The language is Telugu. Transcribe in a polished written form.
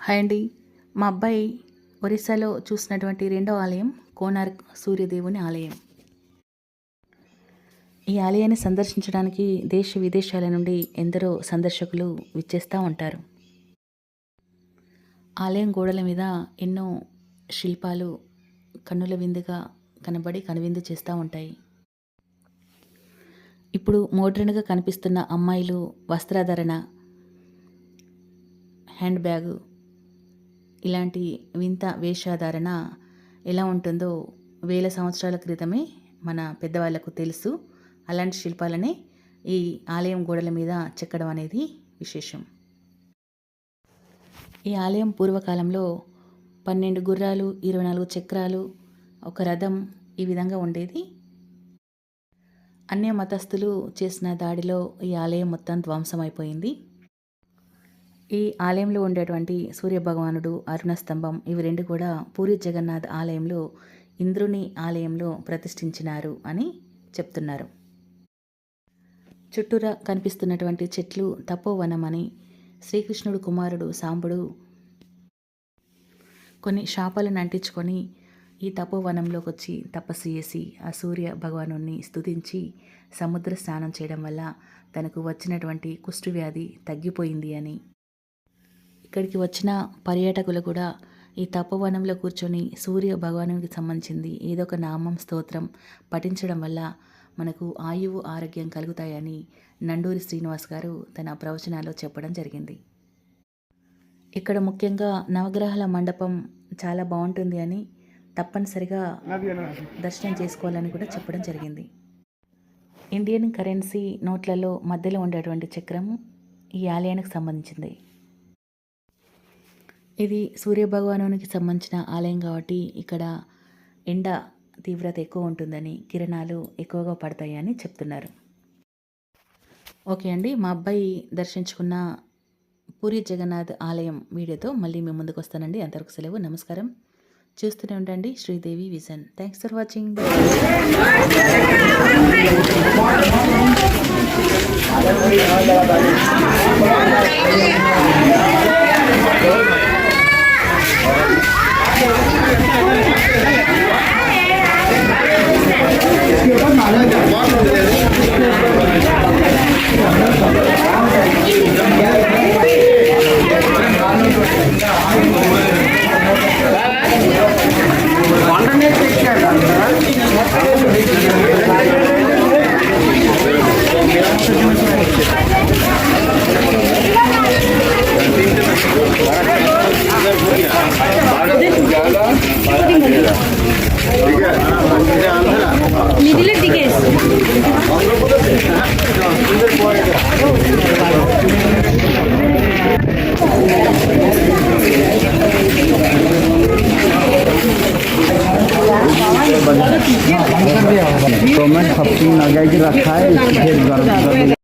హాయ్ అండి. మా అబ్బాయి ఒరిస్సాలో చూసినటువంటి రెండో ఆలయం కోనార్క్ సూర్యదేవుని ఆలయం. ఈ ఆలయాన్ని సందర్శించడానికి దేశ విదేశాల నుండి ఎందరో సందర్శకులు విచ్చేస్తూ ఉంటారు. ఆలయం గోడల మీద ఎన్నో శిల్పాలు కన్నుల విందుగా కనువిందు చేస్తూ ఉంటాయి. ఇప్పుడు మోడ్రన్గా కనిపిస్తున్న అమ్మాయిలు వస్త్రధారణ, హ్యాండ్ బ్యాగు, ఇలాంటి వింత వేషధారణ ఎలా ఉంటుందో వేల సంవత్సరాల క్రితమే మన పెద్దవాళ్లకు తెలుసు. అలాంటి శిల్పాలనే ఈ ఆలయం గోడల మీద చెక్కడం అనేది విశేషం. ఈ ఆలయం పూర్వకాలంలో 12 గుర్రాలు, 24 చక్రాలు, ఒక రథం ఈ విధంగా ఉండేది. అన్య మతస్థులు చేసిన దాడిలో ఈ ఆలయం మొత్తం ధ్వంసమైపోయింది. ఈ ఆలయంలో ఉండేటువంటి సూర్యభగవానుడు, అరుణ స్తంభం ఇవి రెండు కూడా పూరి జగన్నాథ్ ఆలయంలో ఇంద్రుని ఆలయంలో ప్రతిష్ఠించినారు అని చెప్తున్నారు. చుట్టూరా కనిపిస్తున్నటువంటి చెట్లు తపోవనం అని, శ్రీకృష్ణుడు కుమారుడు సాంబుడు కొన్ని శాపాలను అంటించుకొని ఈ తపోవనంలోకి వచ్చి తపస్సు చేసి ఆ సూర్య భగవానుని స్తుతించి సముద్ర స్నానం చేయడం వల్ల తనకు వచ్చినటువంటి కుష్ఠవ్యాధి తగ్గిపోయింది అని, ఇక్కడికి వచ్చిన పర్యాటకులు కూడా ఈ తపోవనంలో కూర్చొని సూర్య భగవానునికి సంబంధించింది ఏదో ఒక నామం, స్తోత్రం పఠించడం వల్ల మనకు ఆయువు, ఆరోగ్యం కలుగుతాయని నండూరి శ్రీనివాస్ గారు తన ప్రవచనాల్లో చెప్పడం జరిగింది. ఇక్కడ ముఖ్యంగా నవగ్రహాల మండపం చాలా బాగుంటుంది అని, తప్పనిసరిగా దర్శనం చేసుకోవాలని కూడా చెప్పడం జరిగింది. ఇండియన్ కరెన్సీ నోట్లలో మధ్యలో ఉండేటువంటి చక్రం ఈ ఆలయానికి సంబంధించింది. ఇది సూర్యభగవానునికి సంబంధించిన ఆలయం కాబట్టి ఇక్కడ ఎండ తీవ్రత ఎక్కువ ఉంటుందని, కిరణాలు ఎక్కువగా పడతాయని చెప్తున్నారు. ఓకే అండి, మా అబ్బాయి దర్శించుకున్న పూరి జగన్నాథ్ ఆలయం వీడియోతో మళ్ళీ మేము ముందుకు వస్తానండి. అంతవరకు సెలవు, నమస్కారం. చూస్తూనే ఉండండి Sridevi vision. Thanks for watching. মিডিলের দিকে तो मैं सब लगा के रखा है फिर गर्म